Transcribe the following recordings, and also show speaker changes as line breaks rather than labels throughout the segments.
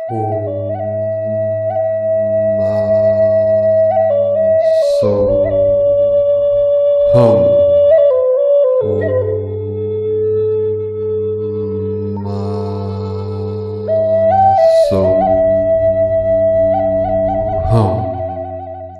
So hum. So hum.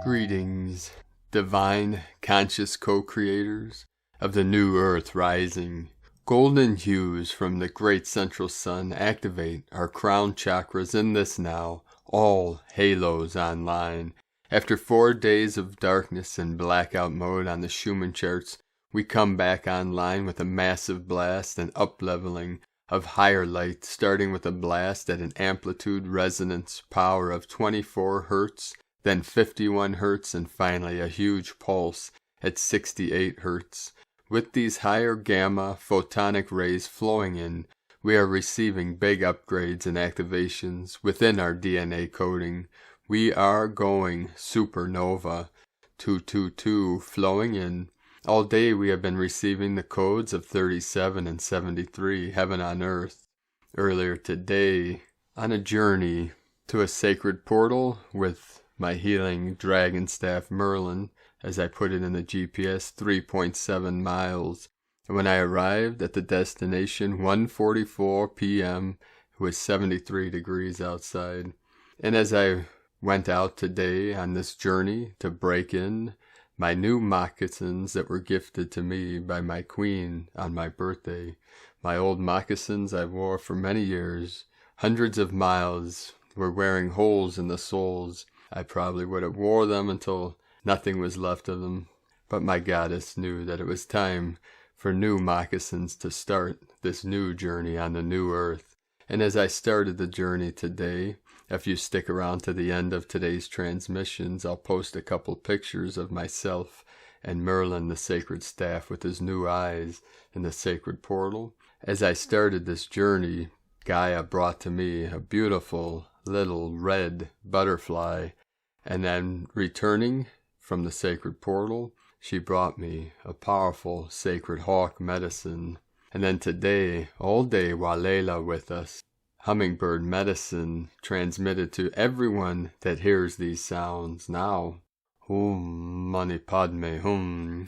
Greetings, divine conscious co-creators of the new earth rising. Golden hues from the great central sun activate our crown chakras in this now, all halos online. After 4 days of darkness and blackout mode on the Schumann charts, we come back online with a massive blast and up-leveling of higher light, starting with a blast at an amplitude resonance power of 24 Hz, then 51 Hz, and finally a huge pulse at 68 Hz. With these higher gamma photonic rays flowing in, we are receiving big upgrades and activations within our DNA coding. We are going supernova. 222 flowing in. All day we have been receiving the codes of 37 and 73, heaven on earth. Earlier today, on a journey to a sacred portal with my healing dragon staff Merlin, as I put it in the GPS, 3.7 miles. And when I arrived at the destination, 1:44 p.m., it was 73 degrees outside. And as I went out today on this journey to break in my new moccasins that were gifted to me by my queen on my birthday, my old moccasins I wore for many years, hundreds of miles, were wearing holes in the soles. I probably would have wore them until nothing was left of them, but my goddess knew that it was time for new moccasins to start this new journey on the new earth. And as I started the journey today, if you stick around to the end of today's transmissions, I'll post a couple pictures of myself and Merlin, the sacred staff, with his new eyes in the sacred portal. As I started this journey, Gaia brought to me a beautiful little red butterfly, and then returning from the sacred portal, she brought me a powerful sacred hawk medicine. And then today, all day, Walela with us, hummingbird medicine transmitted to everyone that hears these sounds now. Hum mani padme hum.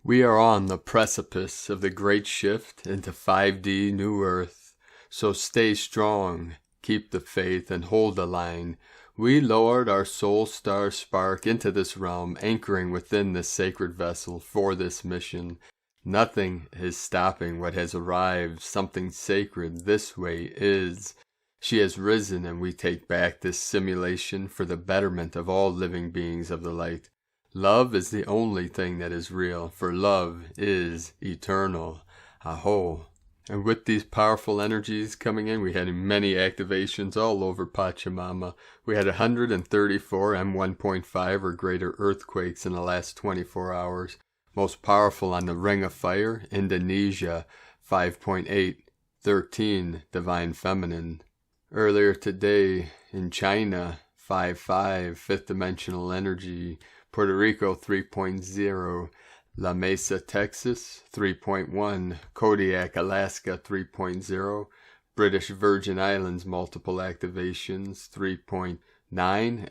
We are on the precipice of the great shift into 5D New Earth. So stay strong, keep the faith, and hold the line. We lowered our soul star spark into this realm, anchoring within this sacred vessel for this mission. Nothing is stopping what has arrived. Something sacred this way is. She has risen, and we take back this simulation for the betterment of all living beings of the light. Love is the only thing that is real, for love is eternal. Aho. And with these powerful energies coming in, we had many activations all over Pachamama. We had 134 M1.5 or greater earthquakes in the last 24 hours. Most powerful on the Ring of Fire, Indonesia, 5.8, 13, Divine Feminine. Earlier today, in China, 5.5, Fifth Dimensional Energy. Puerto Rico, 3.0. La Mesa, Texas, 3.1, Kodiak, Alaska, 3.0, British Virgin Islands multiple activations, 3.9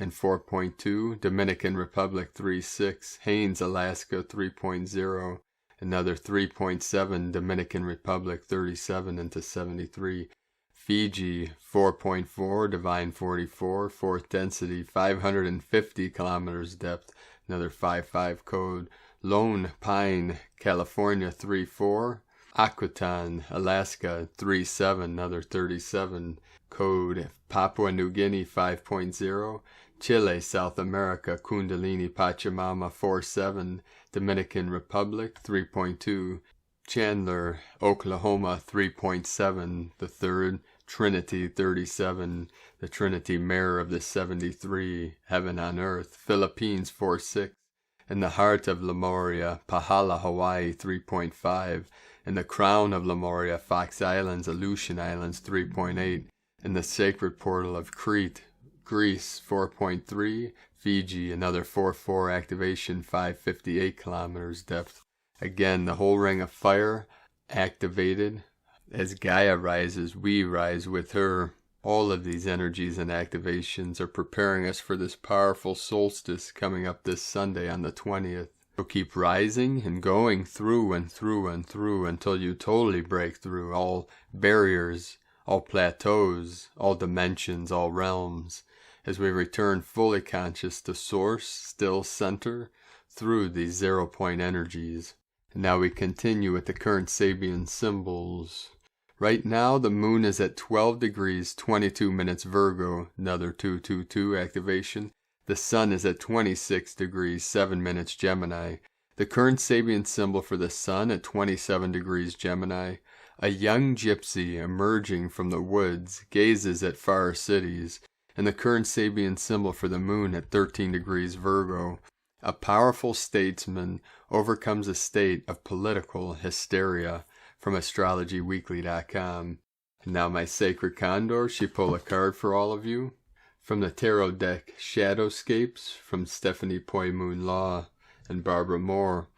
and 4.2, Dominican Republic, 3.6, Haines, Alaska, 3.0, another 3.7, Dominican Republic, 37 into 73, Fiji, 4.4, Divine 44, fourth density, 550 kilometers depth, another 5.5 code, Lone Pine, California, 3.4. Akutan, Alaska, 3.7, another 37 code. Papua New Guinea, 5.0. Chile, South America, Kundalini, Pachamama, 4.7. Dominican Republic, 3.2. Chandler, Oklahoma, 3.7. The third. Trinity, 37. The Trinity Mirror of the 73. Heaven on Earth. Philippines, 4.6. In the heart of Lemuria, Pahala, Hawaii, 3.5. In the crown of Lemuria, Fox Islands, Aleutian Islands, 3.8. In the sacred portal of Crete, Greece, 4.3. Fiji, another 4.4 activation, 558 kilometers depth. Again, the whole ring of fire activated As Gaia rises, we rise with her. All of these energies and activations are preparing us for this powerful solstice coming up this Sunday on the 20th. So keep rising and going through and through and through until you totally break through all barriers, all plateaus, all dimensions, all realms, as we return fully conscious to Source, still center, through these 0-point energies. And now we continue with the current Sabian symbols. Right now the moon is at 12 degrees 22 minutes Virgo, another 222 activation. The sun is at 26 degrees 7 minutes Gemini. The current Sabian symbol for the sun at 27 degrees Gemini. A young gypsy emerging from the woods gazes at far cities. And the current Sabian symbol for the moon at 13 degrees Virgo. A powerful statesman overcomes a state of political hysteria, from astrologyweekly.com. And now my sacred Condor, she pulled a card for all of you. From the tarot deck, Shadowscapes, from Stephanie Poi Moon Law and Barbara Moore.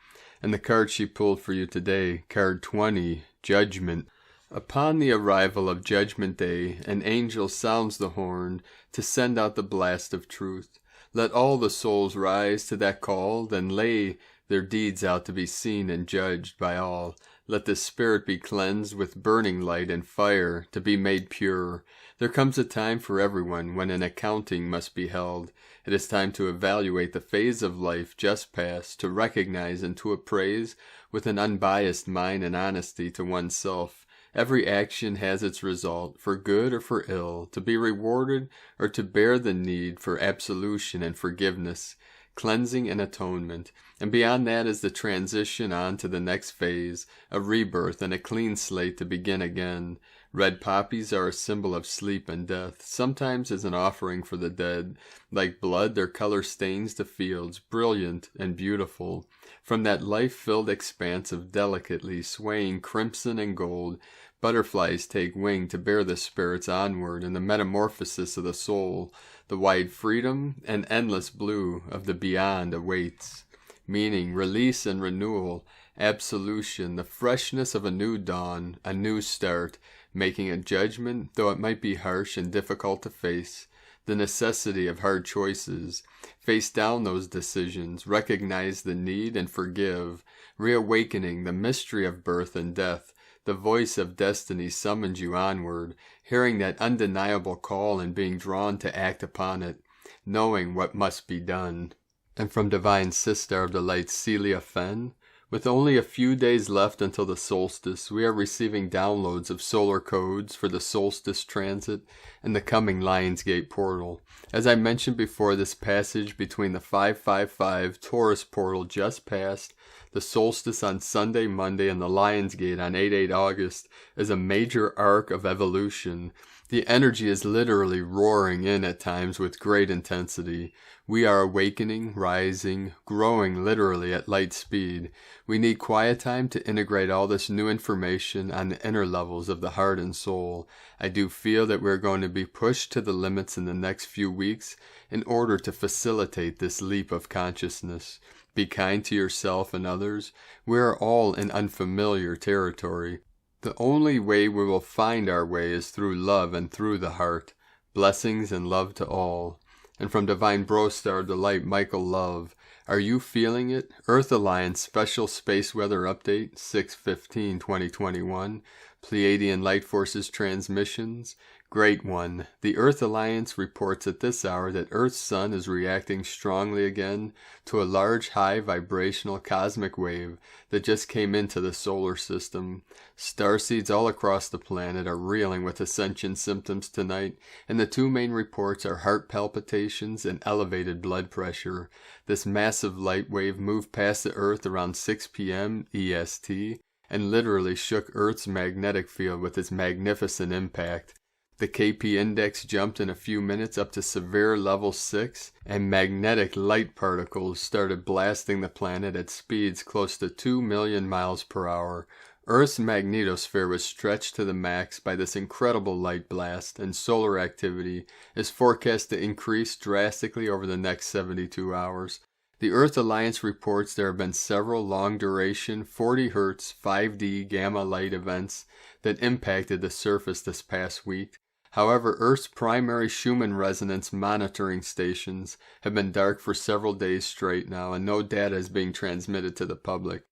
And the card she pulled for you today, card 20, Judgment. Upon the arrival of Judgment Day, an angel sounds the horn to send out the blast of truth. Let all the souls rise to that call, then lay their deeds out to be seen and judged by all. Let the spirit be cleansed with burning light and fire to be made pure. There comes a time for everyone when an accounting must be held. It is time to evaluate the phase of life just past, to recognize and to appraise with an unbiased mind and honesty to oneself. Every action has its result, for good or for ill, to be rewarded or to bear the need for absolution and forgiveness, cleansing and atonement. And beyond that is the transition on to the next phase, a rebirth and a clean slate to begin again. Red poppies are a symbol of sleep and death, sometimes as an offering for the dead. Like blood, their color stains the fields, brilliant and beautiful. From that life-filled expanse of delicately swaying crimson and gold, butterflies take wing to bear the spirits onward in the metamorphosis of the soul. The wide freedom and endless blue of the beyond awaits. Meaning, release and renewal, absolution, the freshness of a new dawn, a new start, making a judgment, though it might be harsh and difficult to face. The necessity of hard choices. Face down those decisions, recognize the need and forgive. Reawakening the mystery of birth and death. The voice of destiny summons you onward, hearing that undeniable call and being drawn to act upon it, knowing what must be done. And from Divine Sister of the Light, Celia Fenn, with only a few days left until the solstice, we are receiving downloads of solar codes for the solstice transit and the coming Lionsgate portal. As I mentioned before, this passage between the 555 Taurus portal just passed, the solstice on Sunday, Monday, and the Lionsgate on 8/8 August is a major arc of evolution. The energy is literally roaring in at times with great intensity. We are awakening, rising, growing literally at light speed. We need quiet time to integrate all this new information on the inner levels of the heart and soul. I do feel that we're going to be pushed to the limits in the next few weeks in order to facilitate this leap of consciousness. Be kind to yourself and others. We are all in unfamiliar territory. The only way we will find our way is through love and through the heart. Blessings and love to all. And from Divine Bro Star of the Light, Michael Love, are you feeling it? Earth Alliance Special Space Weather Update, 6/15/2021. Pleiadian Light Forces Transmissions. Great one. The Earth Alliance reports at this hour that Earth's sun is reacting strongly again to a large high vibrational cosmic wave that just came into the solar system. Starseeds all across the planet are reeling with Ascension symptoms tonight, and the two main reports are heart palpitations and elevated blood pressure. This massive light wave moved past the Earth around 6 p.m. EST and literally shook Earth's magnetic field with its magnificent impact. The KP index jumped in a few minutes up to severe level 6, and magnetic light particles started blasting the planet at speeds close to 2 million miles per hour. Earth's magnetosphere was stretched to the max by this incredible light blast, and solar activity is forecast to increase drastically over the next 72 hours. The Earth Alliance reports there have been several long-duration 40 Hz 5D gamma light events that impacted the surface this past week. However, Earth's primary Schumann resonance monitoring stations have been dark for several days straight now, and no data is being transmitted to the public.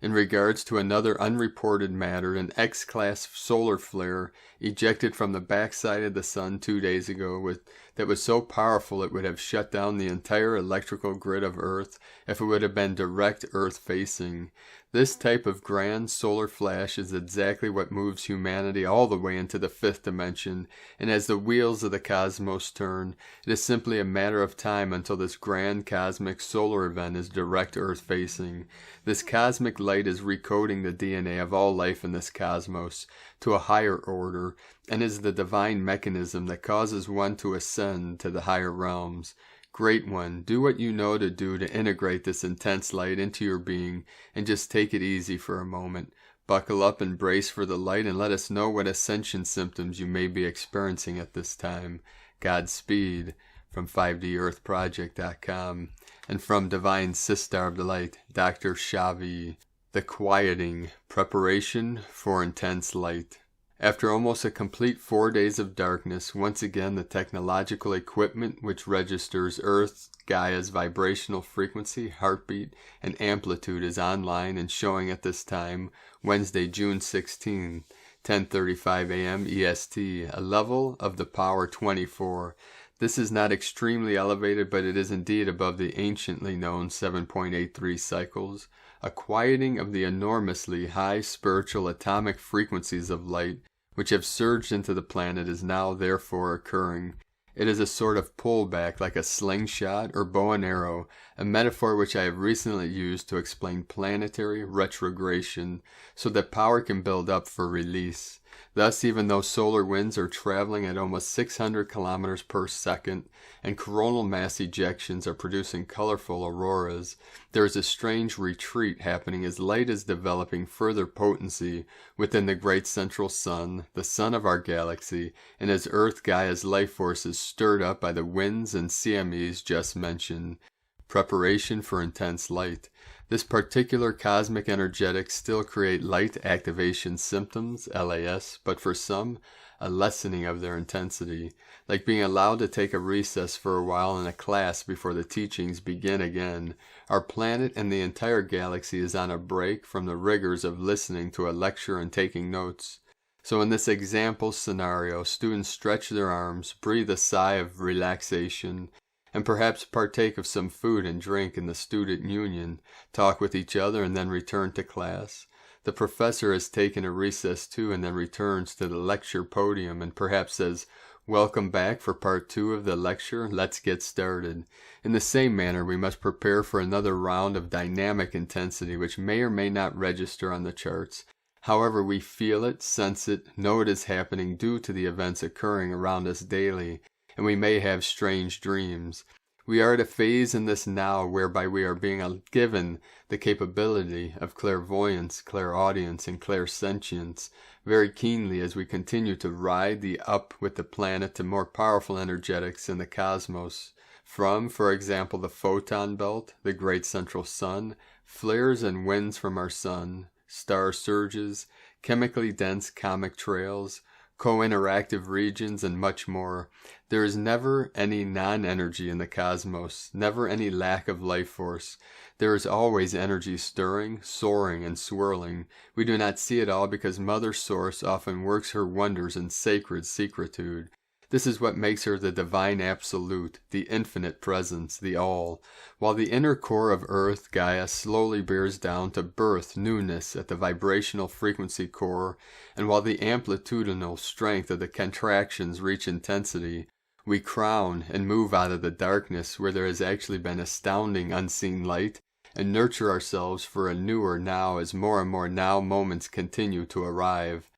In regards to another unreported matter, an X-class solar flare ejected from the backside of the sun 2 days ago that was so powerful it would have shut down the entire electrical grid of Earth if it would have been direct Earth-facing. This type of grand solar flash is exactly what moves humanity all the way into the fifth dimension, and as the wheels of the cosmos turn, it is simply a matter of time until this grand cosmic solar event is direct Earth-facing. This cosmic light is recoding the DNA of all life in this cosmos to a higher order, and is the divine mechanism that causes one to ascend to the higher realms. Great One, do what you know to do to integrate this intense light into your being, and just take it easy for a moment. Buckle up and brace for the light, and let us know what ascension symptoms you may be experiencing at this time. Godspeed, from 5DEarthProject.com, and from Divine Sister of the Light, Dr. Shavi. The Quieting, Preparation for Intense Light. After almost a complete 4 days of darkness, once again the technological equipment which registers Earth, Gaia's vibrational frequency, heartbeat, and amplitude is online and showing at this time, Wednesday, June 16, 10:35 a.m. EST, a level of the power 24. This is not extremely elevated, but it is indeed above the anciently known 7.83 cycles. A quieting of the enormously high spiritual atomic frequencies of light which have surged into the planet is now therefore occurring. It is a sort of pullback like a slingshot or bow and arrow, a metaphor which I have recently used to explain planetary retrogression, so that power can build up for release. Thus, even though solar winds are traveling at almost 600 kilometers per second, and coronal mass ejections are producing colorful auroras, there is a strange retreat happening as light is developing further potency within the great central sun, the sun of our galaxy, and as Earth Gaia's life force is stirred up by the winds and CMEs just mentioned. Preparation for intense light. This particular cosmic energetics still create light activation symptoms, LAS, but for some, a lessening of their intensity, like being allowed to take a recess for a while in a class before the teachings begin again. Our planet and the entire galaxy is on a break from the rigors of listening to a lecture and taking notes. So in this example scenario, students stretch their arms, breathe a sigh of relaxation, and perhaps partake of some food and drink in the student union, talk with each other, and then return to class. The professor has taken a recess too, and then returns to the lecture podium and perhaps says, "Welcome back for part 2 of the lecture. Let's get started." In the same manner, we must prepare for another round of dynamic intensity which may or may not register on the charts. However, we feel it, sense it, know it is happening due to the events occurring around us daily, and we may have strange dreams. We are at a phase in this now whereby we are being given the capability of clairvoyance, clairaudience, and clairsentience very keenly as we continue to ride the up with the planet to more powerful energetics in the cosmos. From, for example, the photon belt, the great central sun, flares and winds from our sun, star surges, chemically dense comic trails, co-interactive regions, and much more. There is never any non-energy in the cosmos, never any lack of life force. There is always energy stirring, soaring, and swirling. We do not see it all because Mother Source often works her wonders in sacred secretude. This is what makes her the divine absolute, the infinite presence, the all, while the inner core of Earth, Gaia, slowly bears down to birth newness at the vibrational frequency core, and while the amplitudinal strength of the contractions reach intensity, we crown and move out of the darkness where there has actually been astounding unseen light, and nurture ourselves for a newer now as more and more now moments continue to arrive.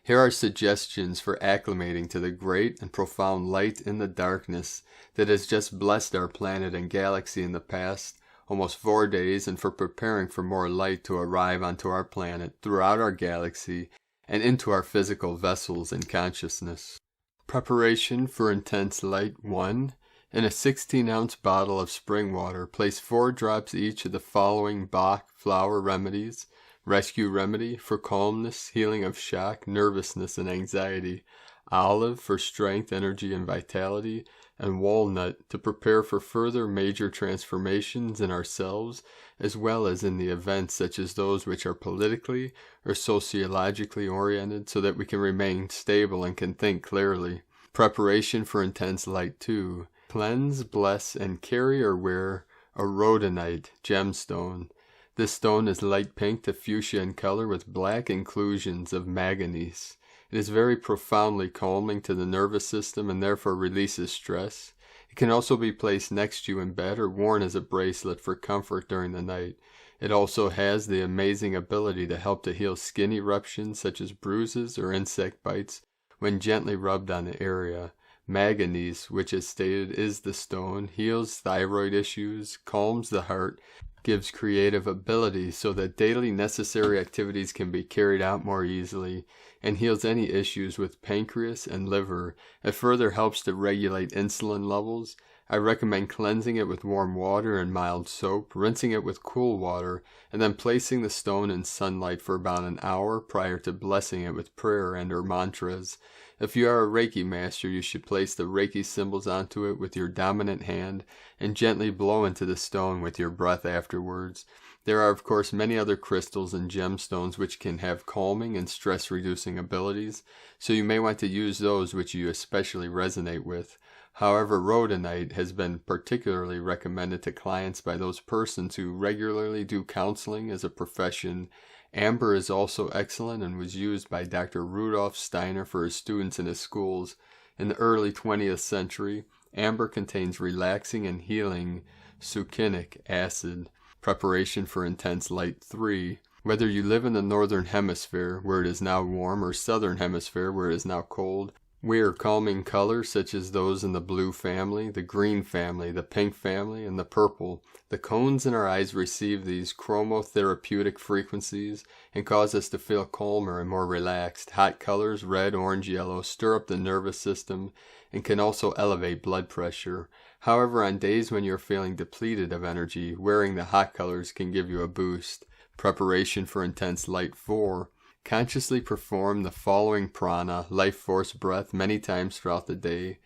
Here are suggestions for acclimating to the great and profound light in the darkness that has just blessed our planet and galaxy in the past almost 4 days, and for preparing for more light to arrive onto our planet, throughout our galaxy, and into our physical vessels and consciousness. Preparation for intense light 1. In a 16-ounce bottle of spring water, place 4 drops each of the following Bach flower remedies: rescue remedy for calmness, healing of shock, nervousness, and anxiety; olive for strength, energy, and vitality; and walnut to prepare for further major transformations in ourselves, as well as in the events such as those which are politically or sociologically oriented, so that we can remain stable and can think clearly. Preparation for intense light 2. Cleanse, bless, and carry or wear a rhodonite gemstone. This stone is light pink to fuchsia in color with black inclusions of manganese. It is very profoundly calming to the nervous system and therefore releases stress. It can also be placed next to you in bed or worn as a bracelet for comfort during the night. It also has the amazing ability to help to heal skin eruptions such as bruises or insect bites when gently rubbed on the area. Manganese, which as stated is the stone, heals thyroid issues, calms the heart, gives creative ability so that daily necessary activities can be carried out more easily, and heals any issues with pancreas and liver. It further helps to regulate insulin levels. I recommend cleansing it with warm water and mild soap, rinsing it with cool water, and then placing the stone in sunlight for about an hour prior to blessing it with prayer and or mantras. If you are a Reiki master, you should place the Reiki symbols onto it with your dominant hand and gently blow into the stone with your breath afterwards. There are of course many other crystals and gemstones which can have calming and stress-reducing abilities, so you may want to use those which you especially resonate with. However, rhodonite has been particularly recommended to clients by those persons who regularly do counseling as a profession. Amber is also excellent and was used by Dr. Rudolf Steiner for his students in his schools. In the early 20th century, amber contains relaxing and healing succinic acid. Preparation for intense light 3. Whether you live in the northern hemisphere, where it is now warm, or southern hemisphere, where it is now cold, wear calming colors such as those in the blue family, the green family, the pink family, and the purple. The cones in our eyes receive these chromotherapeutic frequencies and cause us to feel calmer and more relaxed. Hot colors, red, orange, yellow, stir up the nervous system and can also elevate blood pressure. However, on days when you're feeling depleted of energy, wearing the hot colors can give you a boost. Preparation for intense light 4. Consciously perform the following prana, life force breath, many times throughout the day.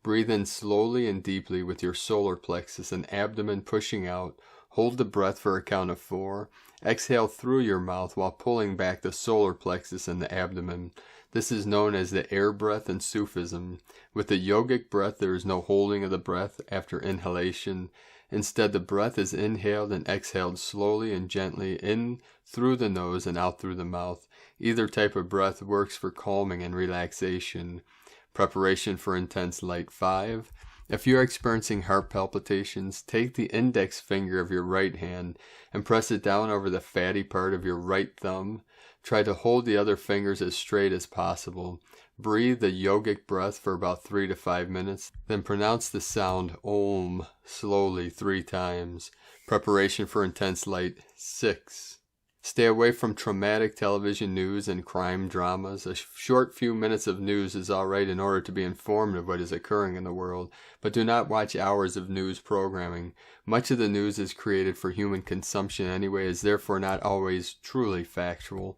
Breathe in slowly and deeply with your solar plexus and abdomen pushing out. Hold the breath for a count of 4. Exhale through your mouth while pulling back the solar plexus and the abdomen. This is known as the air breath in Sufism. With the yogic breath, there is no holding of the breath after inhalation. Instead, the breath is inhaled and exhaled slowly and gently in through the nose and out through the mouth. Either type of breath works for calming and relaxation. Preparation for intense light 5. If you are experiencing heart palpitations, take the index finger of your right hand and press it down over the fatty part of your right thumb. Try to hold the other fingers as straight as possible. Breathe the yogic breath for about 3 to 5 minutes, then pronounce the sound Om slowly 3 times. Preparation for intense light 6. Stay away from traumatic television news and crime dramas. A short few minutes of news is alright in order to be informed of what is occurring in the world, but do not watch hours of news programming. Much of the news is created for human consumption anyway, is therefore not always truly factual.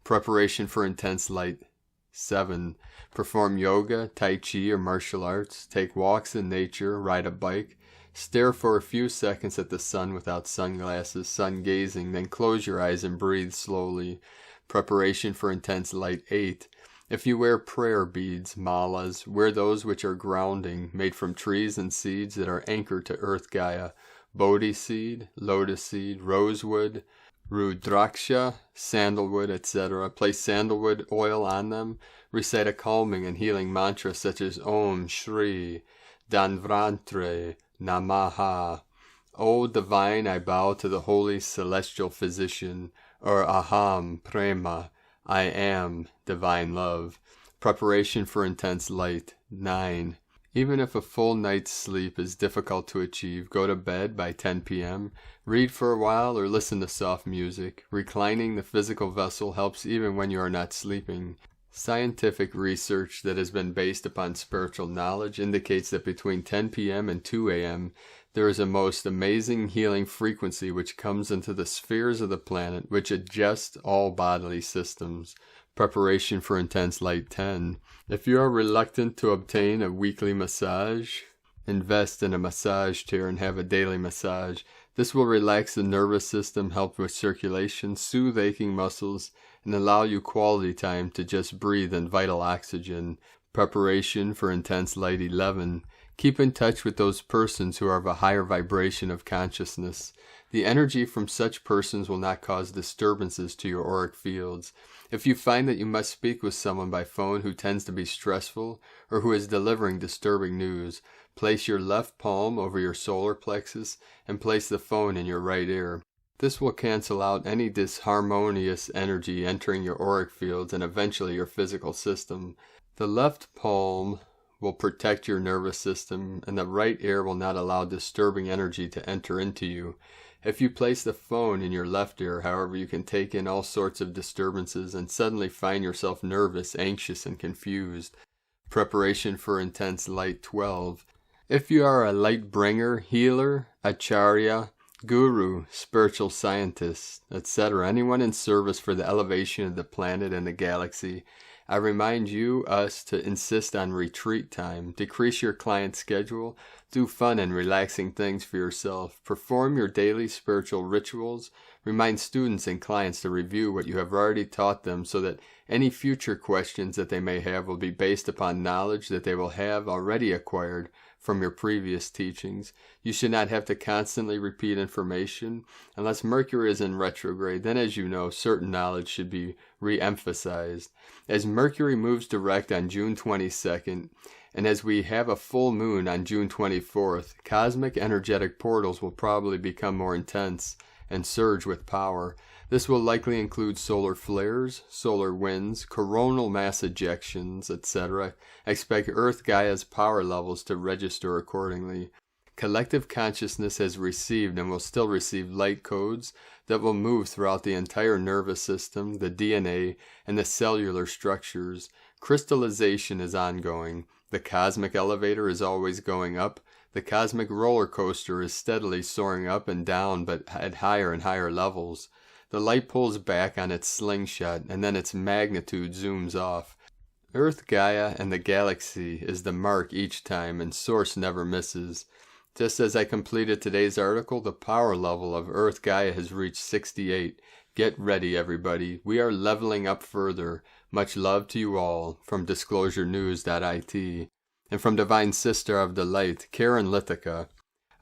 Preparation for intense light 7. Perform yoga, tai chi, or martial arts. Take walks in nature, ride a bike. Stare for a few seconds at the sun without sunglasses, sun gazing, then close your eyes and breathe slowly. Preparation for intense light 8. If you wear prayer beads, malas, wear those which are grounding, made from trees and seeds that are anchored to Earth Gaia. Bodhi seed, lotus seed, rosewood, rudraksha, sandalwood, etc. Place sandalwood oil on them. Recite a calming and healing mantra such as Om Shri Danvrantre Namaha. O divine, I bow to the holy celestial physician, or Aham Prema, I am divine love. Preparation for intense light 9. Even if a full night's sleep is difficult to achieve, go to bed by 10 p.m., read for a while or listen to soft music. Reclining the physical vessel helps even when you are not sleeping. Scientific research that has been based upon spiritual knowledge indicates that between 10 p.m. and 2 a.m., there is a most amazing healing frequency which comes into the spheres of the planet, which adjusts all bodily systems. Preparation for intense light 10. If you are reluctant to obtain a weekly massage, invest in a massage chair and have a daily massage. This will relax the nervous system, help with circulation, soothe aching muscles, and allow you quality time to just breathe in vital oxygen. Preparation for intense light 11. Keep in touch with those persons who are of a higher vibration of consciousness. The energy from such persons will not cause disturbances to your auric fields. If you find that you must speak with someone by phone who tends to be stressful or who is delivering disturbing news, place your left palm over your solar plexus and place the phone in your right ear. This will cancel out any disharmonious energy entering your auric fields and eventually your physical system. The left palm will protect your nervous system, and the right ear will not allow disturbing energy to enter into you. If you place the phone in your left ear, however, you can take in all sorts of disturbances and suddenly find yourself nervous, anxious, and confused. Preparation for intense light 12. If you are a light bringer, healer, acharya, guru, spiritual scientist, etc., anyone in service for the elevation of the planet and the galaxy, I remind us to insist on retreat time, decrease your client's schedule, do fun and relaxing things for yourself, perform your daily spiritual rituals, remind students and clients to review what you have already taught them so that any future questions that they may have will be based upon knowledge that they will have already acquired from your previous teachings. You should not have to constantly repeat information. Unless Mercury is in retrograde, then as you know, certain knowledge should be re-emphasized. As Mercury moves direct on June 22nd, and as we have a full moon on June 24th, cosmic energetic portals will probably become more intense and surge with power. This will likely include solar flares, solar winds, coronal mass ejections, etc. Expect Earth Gaia's power levels to register accordingly. Collective consciousness has received and will still receive light codes that will move throughout the entire nervous system, the DNA, and the cellular structures. Crystallization is ongoing. The cosmic elevator is always going up. The cosmic roller coaster is steadily soaring up and down, but at higher and higher levels. The light pulls back on its slingshot, and then its magnitude zooms off. Earth Gaia and the galaxy is the mark each time, and source never misses. Just as I completed today's article, the power level of Earth Gaia has reached 68. Get ready, everybody. We are leveling up further. Much love to you all. From DisclosureNews.it. And from Divine Sister of the Light, Karen Lithica.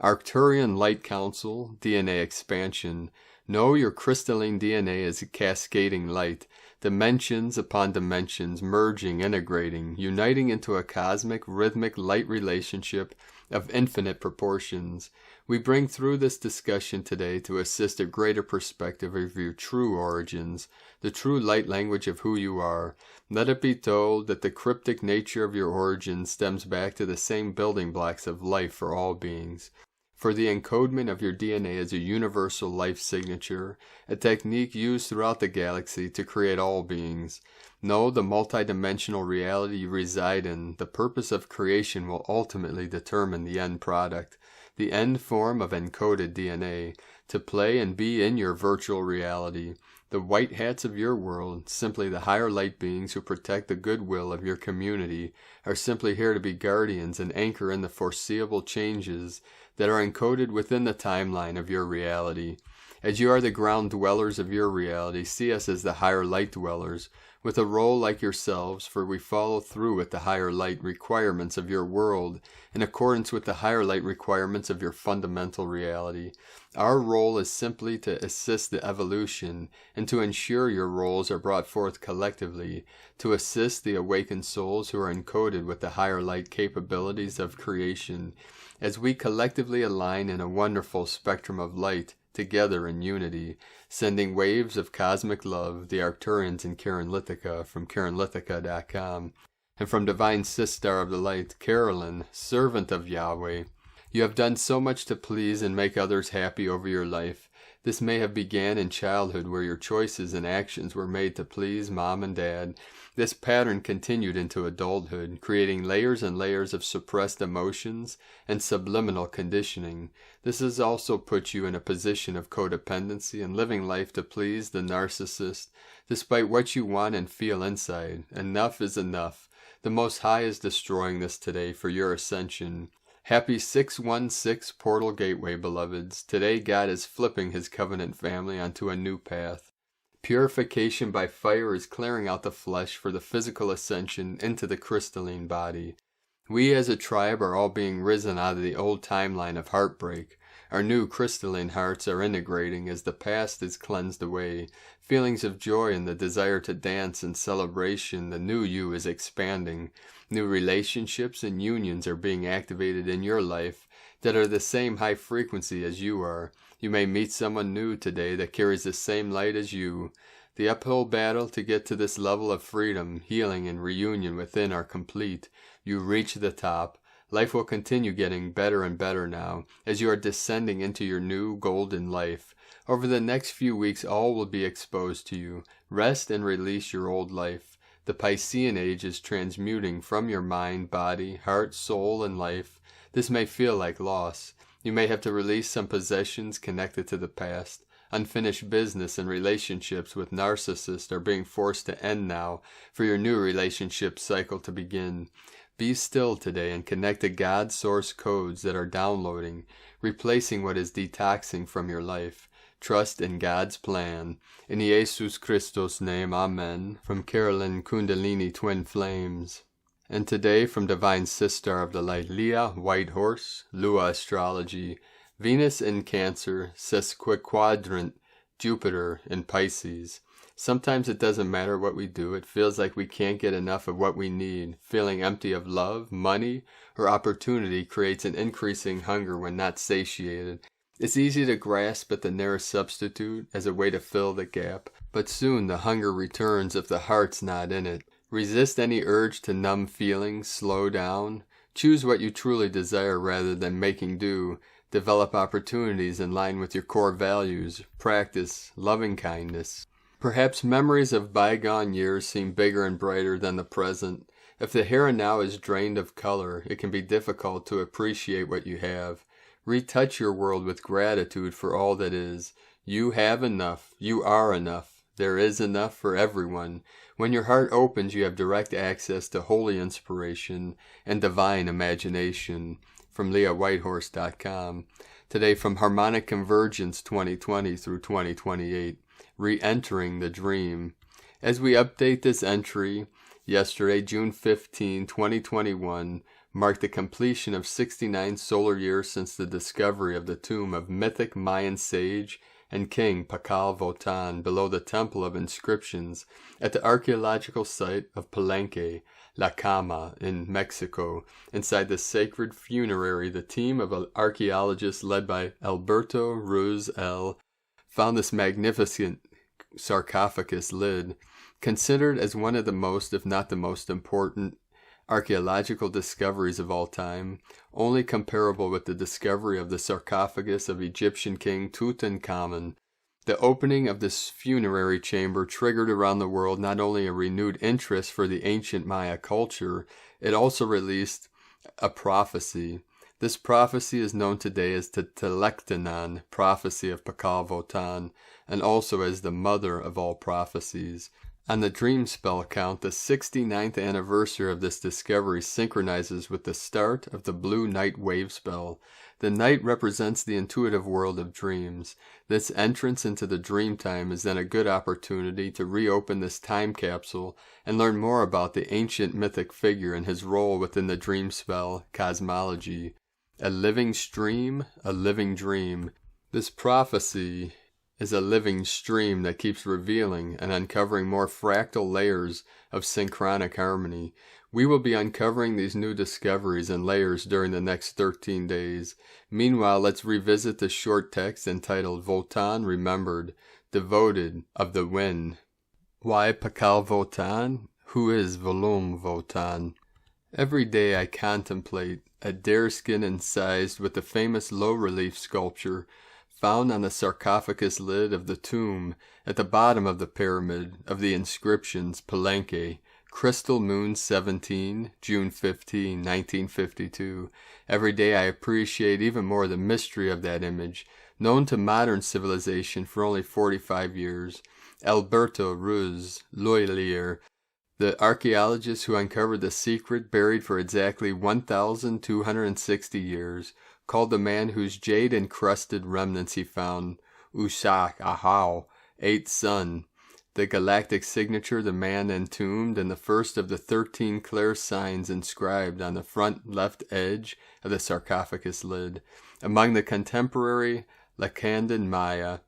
Arcturian Light Council, DNA Expansion. Know your crystalline DNA is a cascading light, dimensions upon dimensions, merging, integrating, uniting into a cosmic, rhythmic light relationship of infinite proportions. We bring through this discussion today to assist a greater perspective of your true origins, the true light language of who you are. Let it be told that the cryptic nature of your origins stems back to the same building blocks of life for all beings. For the encodement of your DNA is a universal life signature, a technique used throughout the galaxy to create all beings. Know the multidimensional reality you reside in. The purpose of creation will ultimately determine the end product, the end form of encoded DNA, to play and be in your virtual reality. The white hats of your world, simply the higher light beings who protect the goodwill of your community, are simply here to be guardians and anchor in the foreseeable changes that are encoded within the timeline of your reality. As you are the ground dwellers of your reality, see us as the higher light dwellers, with a role like yourselves, for we follow through with the higher light requirements of your world, in accordance with the higher light requirements of your fundamental reality. Our role is simply to assist the evolution, and to ensure your roles are brought forth collectively, to assist the awakened souls who are encoded with the higher light capabilities of creation, as we collectively align in a wonderful spectrum of light, together in unity, sending waves of cosmic love, the Arcturians and Karen Lithica from KarenLithica.com, and from Divine Sister of the Light, Carolyn, servant of Yahweh. You have done so much to please and make others happy over your life. This may have began in childhood, where your choices and actions were made to please mom and dad, This pattern continued into adulthood, creating layers and layers of suppressed emotions and subliminal conditioning. This has also put you in a position of codependency and living life to please the narcissist, despite what you want and feel inside. Enough is enough. The Most High is destroying this today for your ascension. Happy 616 Portal Gateway, beloveds. Today God is flipping His covenant family onto a new path. Purification by fire is clearing out the flesh for the physical ascension into the crystalline body. We as a tribe are all being risen out of the old timeline of heartbreak. Our new crystalline hearts are integrating as the past is cleansed away. Feelings of joy and the desire to dance in celebration, the new you is expanding. New relationships and unions are being activated in your life that are the same high frequency as you are. You may meet someone new today that carries the same light as you. The uphill battle to get to this level of freedom, healing, and reunion within are complete. You reach the top. Life will continue getting better and better now, as you are descending into your new golden life. Over the next few weeks all will be exposed to you. Rest and release your old life. The Piscean age is transmuting from your mind, body, heart, soul, and life. This may feel like loss. You may have to release some possessions connected to the past. Unfinished business and relationships with narcissists are being forced to end now for your new relationship cycle to begin. Be still today and connect to God's source codes that are downloading, replacing what is detoxing from your life. Trust in God's plan. In Jesus Christos' name, Amen. From Carolyn Kundalini Twin Flames. And today from Divine Sister of the Light, Leah White Horse, Lua Astrology, Venus in Cancer, Sesquiquadrant, Jupiter in Pisces. Sometimes it doesn't matter what we do. It feels like we can't get enough of what we need. Feeling empty of love, money, or opportunity creates an increasing hunger when not satiated. It's easy to grasp at the nearest substitute as a way to fill the gap, but soon the hunger returns if the heart's not in it. Resist any urge to numb feelings, slow down. Choose what you truly desire rather than making do. Develop opportunities in line with your core values. Practice loving kindness. Perhaps memories of bygone years seem bigger and brighter than the present. If the here and now is drained of color, it can be difficult to appreciate what you have. Retouch your world with gratitude for all that is. You have enough. You are enough. There is enough for everyone. When your heart opens, you have direct access to holy inspiration and divine imagination. From LeahWhitehorse.com. Today from Harmonic Convergence 2020 through 2028. Re-entering the dream. As we update this entry, yesterday, June 15, 2021, marked the completion of 69 solar years since the discovery of the tomb of mythic Mayan sage and king Pakal Votan below the Temple of Inscriptions at the archaeological site of Palenque, La Cama in Mexico. Inside the sacred funerary, the team of archaeologists led by Alberto Ruz L. found this magnificent sarcophagus lid, considered as one of the most, if not the most important, archaeological discoveries of all time, only comparable with the discovery of the sarcophagus of Egyptian king Tutankhamun. The opening of this funerary chamber triggered around the world not only a renewed interest for the ancient Maya culture, it also released a prophecy. This prophecy is known today as the Telektanan prophecy of Pakal Votan, and also as the mother of all prophecies. On the dream spell count, the 69th anniversary of this discovery synchronizes with the start of the blue night wave spell. The night represents the intuitive world of dreams. This entrance into the dream time is then a good opportunity to reopen this time capsule and learn more about the ancient mythic figure and his role within the dream spell cosmology. A living stream, a living dream. This prophecy is a living stream that keeps revealing and uncovering more fractal layers of synchronic harmony. We will be uncovering these new discoveries and layers during the next 13 days. Meanwhile, let's revisit the short text entitled Votan Remembered, Devoted of the Wind. Why Pakal Votan? Who is Volum Votan? Every day I contemplate a deerskin incised with the famous low-relief sculpture found on the sarcophagus lid of the tomb at the bottom of the pyramid of the inscriptions Palenque, Crystal Moon 17, June 15, 1952. Every day I appreciate even more the mystery of that image, known to modern civilization for only 45 years. Alberto Ruz, L'Oeillier, the archaeologist who uncovered the secret buried for exactly 1,260 years, called the man whose jade-encrusted remnants he found Ushak Ahau, eighth son. The galactic signature, the man entombed, and the first of the 13 clear signs inscribed on the front left edge of the sarcophagus lid. Among the contemporary Lacandan Maya,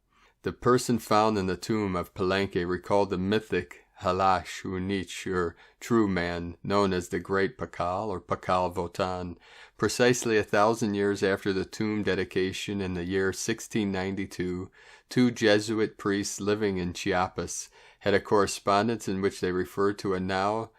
the person found in the tomb of Palenque recalled the mythic Halash Unich, or true man, known as the Great Pakal or Pakal Votan. Precisely 1,000 years after the tomb dedication in the year 1692, 2 Jesuit priests living in Chiapas had a correspondence in which they referred to a now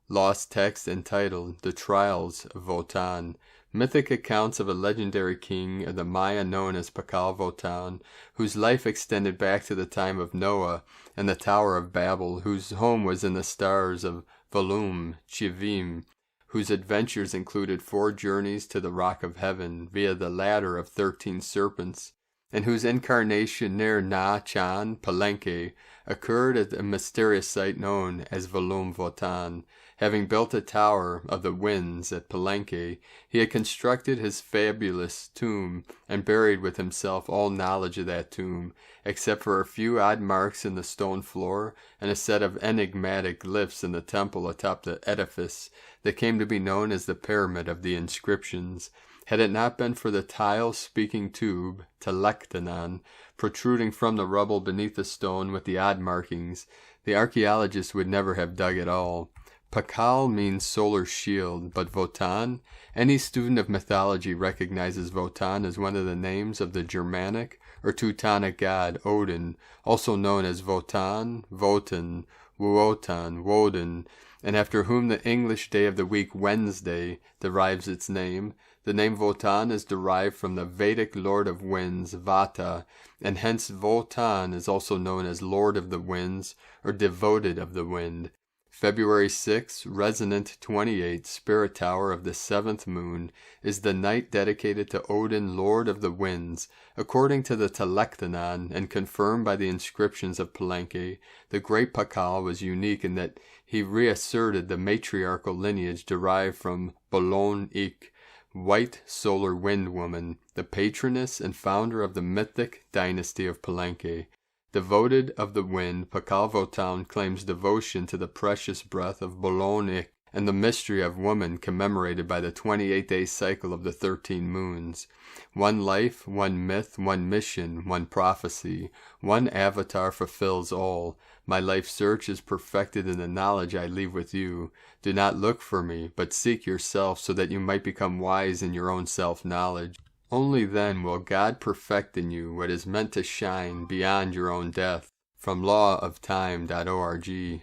lost text entitled The Trials of Votan, mythic accounts of a legendary king of the Maya known as Pakal Votan, whose life extended back to the time of Noah and the Tower of Babel, whose home was in the stars of Volum, Chivim, whose adventures included 4 journeys to the Rock of Heaven via the ladder of 13 serpents, and whose incarnation near Na Chan, Palenque, occurred at a mysterious site known as Volum Votan. Having built a tower of the winds at Palenque, he had constructed his fabulous tomb and buried with himself all knowledge of that tomb, except for a few odd marks in the stone floor and a set of enigmatic glyphs in the temple atop the edifice that came to be known as the Pyramid of the Inscriptions. Had it not been for the tile-speaking tube, telektanon, protruding from the rubble beneath the stone with the odd markings, the archaeologist would never have dug at all. Pakal means solar shield, but Votan, any student of mythology recognizes Votan as one of the names of the Germanic or Teutonic god Odin, also known as Wotan, Wotan, Wotan, Woden, and after whom the English day of the week Wednesday derives its name. The name Wotan is derived from the Vedic Lord of Winds, Vata, and hence Wotan is also known as Lord of the Winds or Devoted of the Wind. February 6, resonant 28, spirit tower of the 7th moon, is the night dedicated to Odin, Lord of the Winds. According to the Telektanon, and confirmed by the inscriptions of Palenque, the great Pakal was unique in that he reasserted the matriarchal lineage derived from Bolon Ik, White Solar Wind Woman, the patroness and founder of the mythic dynasty of Palenque. Devoted of the wind, Pakal Votan claims devotion to the precious breath of Bolon Ik and the mystery of woman commemorated by the 28-day cycle of the 13 moons. One life, one myth, one mission, one prophecy, one avatar fulfills all. My life search is perfected in the knowledge I leave with you. Do not look for me, but seek yourself so that you might become wise in your own self-knowledge. Only then will God perfect in you what is meant to shine beyond your own death. From lawoftime.org.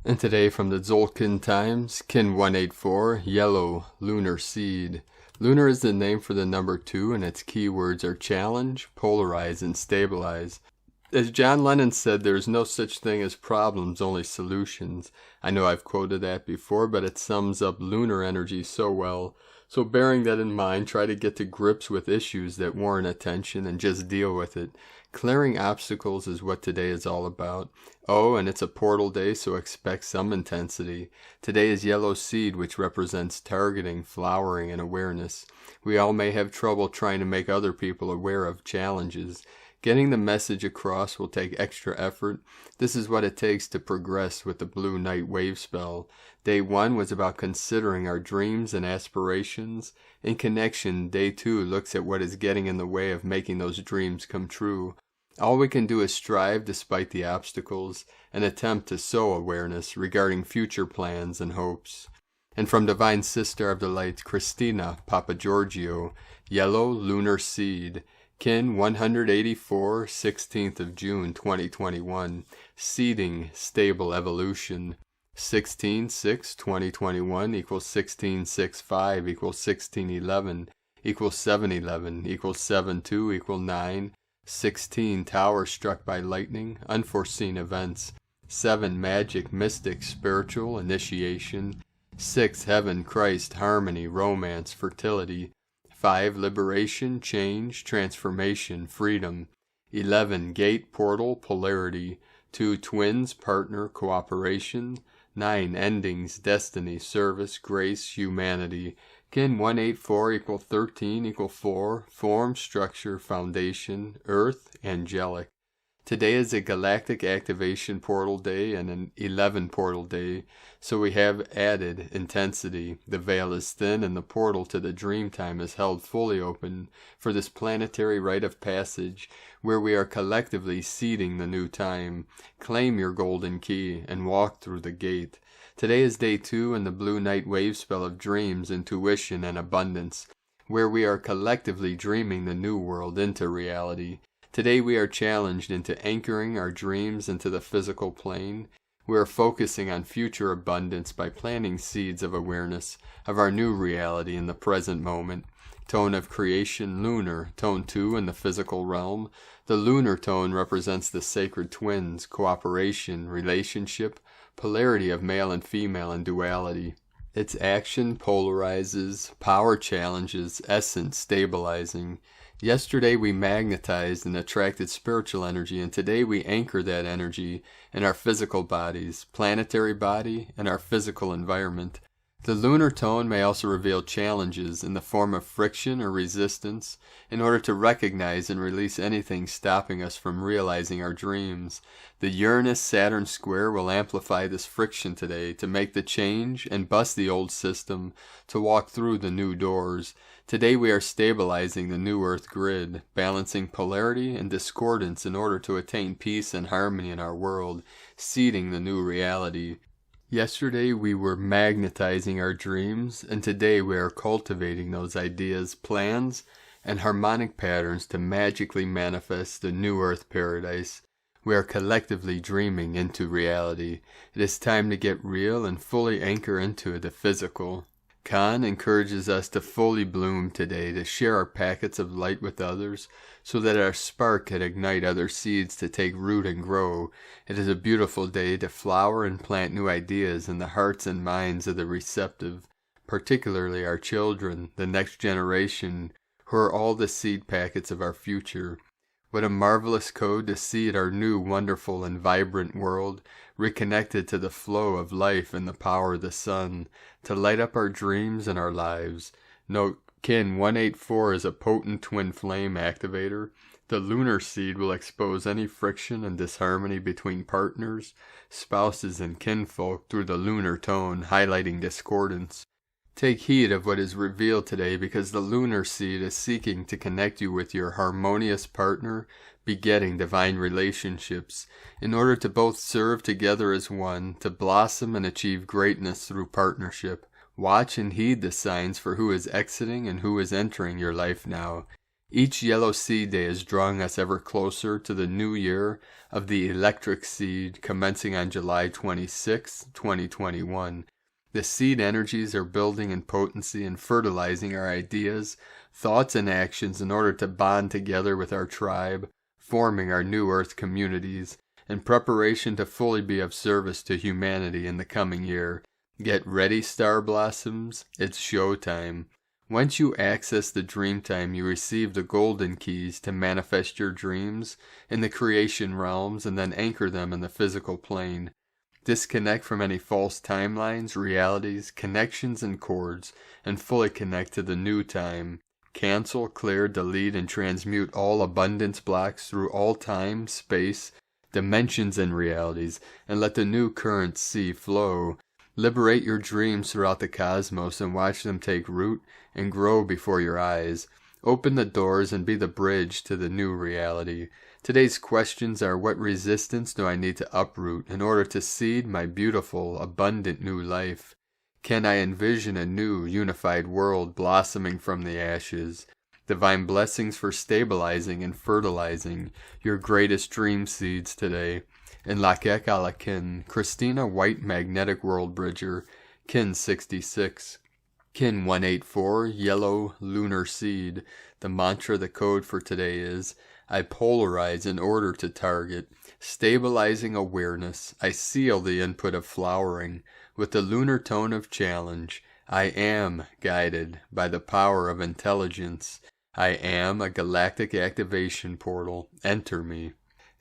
And today from the Tzolk'in Times, Kin 184, Yellow, Lunar Seed. Lunar is the name for the number 2, and its keywords are challenge, polarize, and stabilize. As John Lennon said, there is no such thing as problems, only solutions. I know I've quoted that before, but it sums up lunar energy so well. So bearing that in mind, try to get to grips with issues that warrant attention and just deal with it. Clearing obstacles is what today is all about. Oh, and it's a portal day, so expect some intensity. Today is Yellow Seed, which represents targeting, flowering, and awareness. We all may have trouble trying to make other people aware of challenges. Getting the message across will take extra effort. This is what it takes to progress with the Blue Night Wave spell. Day 1 was about considering our dreams and aspirations. In connection, Day 2 looks at what is getting in the way of making those dreams come true. All we can do is strive despite the obstacles, and attempt to sow awareness regarding future plans and hopes. And from Divine Sister of the Light, Christina Papagiorgio, Yellow Lunar Seed, Kin 184, 16th of June 2021, Seeding Stable Evolution, 16-6-2021 equals 16-6-5 equals 16-11 equals 7-11 equals 7-2 equals 9, 16 Tower struck by lightning, unforeseen events, 7. Magic, mystic, spiritual, initiation. 6. Heaven, Christ, harmony, romance, fertility. 5. Liberation, change, transformation, freedom. 11. Gate, portal, polarity. 2. Twins, partner, cooperation. 9. Endings, destiny, service, grace, humanity. Kin 184 equal 13 equal 4. Form, structure, foundation, earth, angelic. Today is a galactic activation portal day and an 11 portal day, so we have added intensity. The veil is thin and the portal to the dream time is held fully open for this planetary rite of passage where we are collectively seeding the new time. Claim your golden key and walk through the gate. Today is day 2 in the blue night wave spell of dreams, intuition, and abundance, where we are collectively dreaming the new world into reality. Today we are challenged into anchoring our dreams into the physical plane. We are focusing on future abundance by planting seeds of awareness of our new reality in the present moment. Tone of creation, lunar, tone 2 in the physical realm. The lunar tone represents the sacred twins, cooperation, relationship, polarity of male and female, and duality. Its action polarizes, power challenges, essence stabilizing. Yesterday we magnetized and attracted spiritual energy, and today we anchor that energy in our physical bodies, planetary body, and our physical environment. The lunar tone may also reveal challenges in the form of friction or resistance in order to recognize and release anything stopping us from realizing our dreams. The Uranus-Saturn square will amplify this friction today to make the change and bust the old system to walk through the new doors. Today we are stabilizing the new Earth grid, balancing polarity and discordance in order to attain peace and harmony in our world, seeding the new reality. Yesterday we were magnetizing our dreams, and today we are cultivating those ideas, plans, and harmonic patterns to magically manifest the new Earth paradise. We are collectively dreaming into reality. It is time to get real and fully anchor into the physical. Kwan encourages us to fully bloom today, to share our packets of light with others, so that our spark can ignite other seeds to take root and grow. It is a beautiful day to flower and plant new ideas in the hearts and minds of the receptive, particularly our children, the next generation, who are all the seed packets of our future. What a marvelous code to seed our new, wonderful, and vibrant world, reconnected to the flow of life and the power of the sun, to light up our dreams and our lives. Note, Kin 184 is a potent twin flame activator. The lunar seed will expose any friction and disharmony between partners, spouses, and kinfolk through the lunar tone, highlighting discordance. Take heed of what is revealed today, because the lunar seed is seeking to connect you with your harmonious partner, begetting divine relationships, in order to both serve together as one, to blossom and achieve greatness through partnership. Watch and heed the signs for who is exiting and who is entering your life now. Each yellow seed day is drawing us ever closer to the new year of the electric seed, commencing on July 26, 2021. The seed energies are building in potency and fertilizing our ideas, thoughts, and actions in order to bond together with our tribe, forming our new Earth communities, in preparation to fully be of service to humanity in the coming year. Get ready, star blossoms. It's showtime. Once you access the dream time, you receive the golden keys to manifest your dreams in the creation realms and then anchor them in the physical plane. Disconnect from any false timelines, realities, connections, and cords, and fully connect to the new time. Cancel, clear, delete, and transmute all abundance blocks through all time, space, dimensions, and realities, and let the new current sea flow. Liberate your dreams throughout the cosmos and watch them take root and grow before your eyes. Open the doors and be the bridge to the new reality. Today's questions are: what resistance do I need to uproot in order to seed my beautiful, abundant new life? Can I envision a new, unified world blossoming from the ashes? Divine blessings for stabilizing and fertilizing your greatest dream seeds today. In Lakek Alakin, Christina White Magnetic World Bridger, Kin 66. Kin 184, Yellow Lunar Seed. The mantra, the code for today is: I polarize in order to target. stabilizing awareness, I seal the input of flowering with the lunar tone of challenge. I am guided by the power of intelligence. I am a galactic activation portal. Enter me.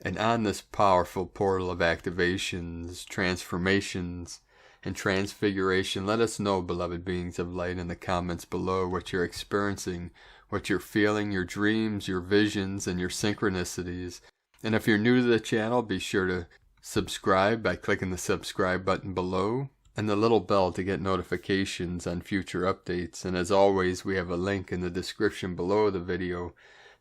And on this powerful portal of activations, transformations, and transfiguration, let us know, beloved beings of light, in the comments below what you're experiencing, what you're feeling, your dreams, your visions, and your synchronicities. And if you're new to the channel, be sure to subscribe by clicking the subscribe button below and the little bell to get notifications on future updates. And as always, we have a link in the description below the video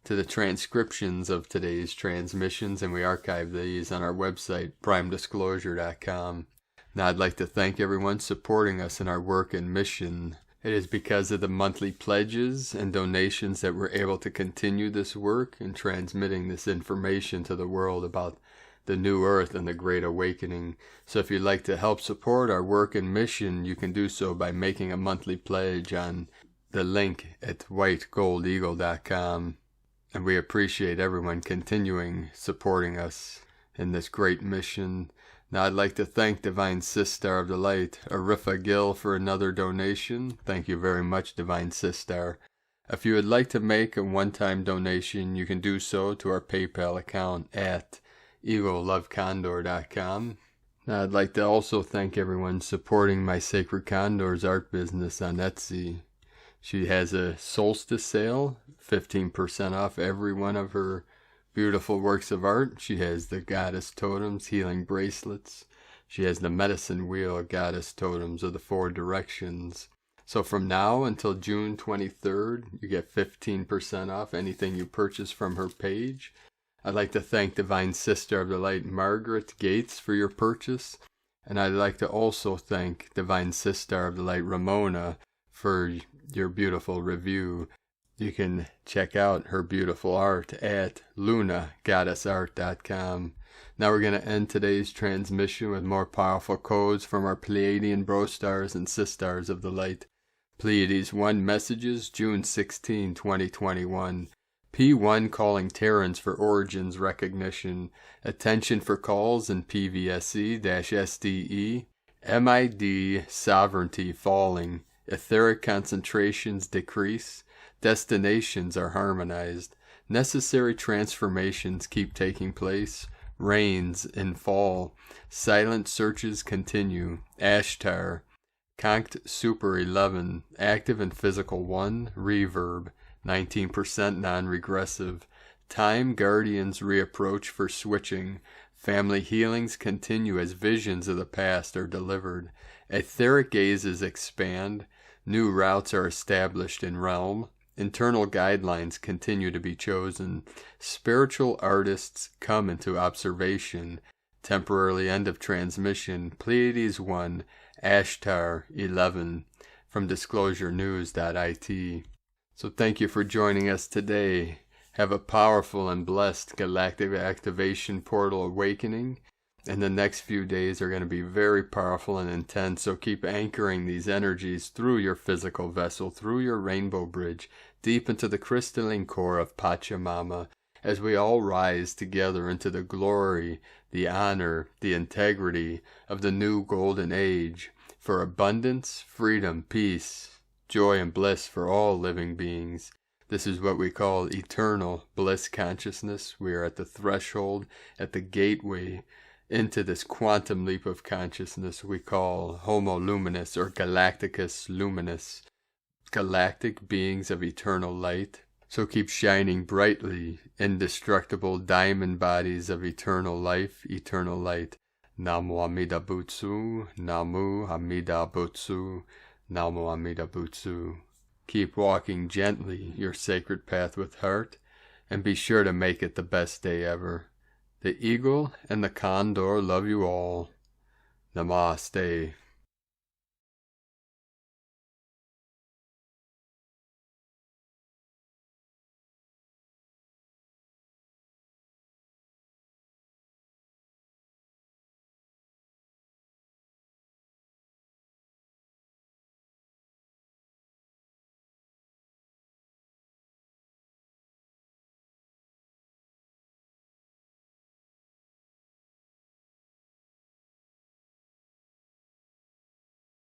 to the transcriptions of today's transmissions, and we archive these on our website, primedisclosure.com. Now, I'd like to thank everyone supporting us in our work and mission. It is because of the monthly pledges and donations that we're able to continue this work and transmitting this information to the world about the new earth and the Great Awakening. So if you'd like to help support our work and mission, you can do so by making a monthly pledge on the link at whitegoldeagle.com. And we appreciate everyone continuing supporting us in this great mission. Now I'd like to thank Divine Sistar of the Light, Arifa Gill, for another donation. Thank you very much, Divine Sistar. If you would like to make a one-time donation, you can do so to our PayPal account at eaglelovecondor.com. Now I'd like to also thank everyone supporting my Sacred Condors art business on Etsy. She has a solstice sale, 15% off every one of her beautiful works of art. She has the goddess totems, healing bracelets. She has the medicine wheel, goddess totems of the 4 directions. So from now until June 23rd, you get 15% off anything you purchase from her page. I'd like to thank Divine Sister of the Light, Margaret Gates, for your purchase. And I'd like to also thank Divine Sister of the Light, Ramona, for your beautiful review. You can check out her beautiful art at lunagoddessart.com. Now we're going to end today's transmission with more powerful codes from our Pleiadian bro stars and sistars of the light. Pleiades 1 messages, June 16, 2021. P1 calling Terrans for origins recognition. Attention for calls in PVSE-SDE. MID sovereignty falling. Etheric concentrations decrease. Destinations are harmonized. Necessary transformations keep taking place. Rains in fall. Silent searches continue. Ashtar. Conct Super 11. Active and Physical 1. Reverb. 19% non-regressive. Time Guardians reapproach for switching. Family healings continue as visions of the past are delivered. Etheric gazes expand. New routes are established in realm. Internal guidelines continue to be chosen. Spiritual artists come into observation. Temporarily end of transmission. Pleiades 1, Ashtar 11, from disclosurenews.it. So thank you for joining us today. Have a powerful and blessed galactic activation portal awakening. And the next few days are going to be very powerful and intense, so keep anchoring these energies through your physical vessel, through your rainbow bridge, deep into the crystalline core of Pachamama, as we all rise together into the glory, the honor, the integrity of the new golden age, for abundance, freedom, peace, joy, and bliss for all living beings. This is what we call eternal bliss consciousness. We are at the threshold, at the gateway into this quantum leap of consciousness we call Homo Luminous or Galacticus Luminous, galactic beings of eternal light. So keep shining brightly, indestructible diamond bodies of eternal life, eternal light. Namu Amida Butsu, Namu Amida Butsu, Namu Amida Butsu. Keep walking gently your sacred path with heart, and be sure to make it the best day ever. The eagle and the condor love you all. Namaste.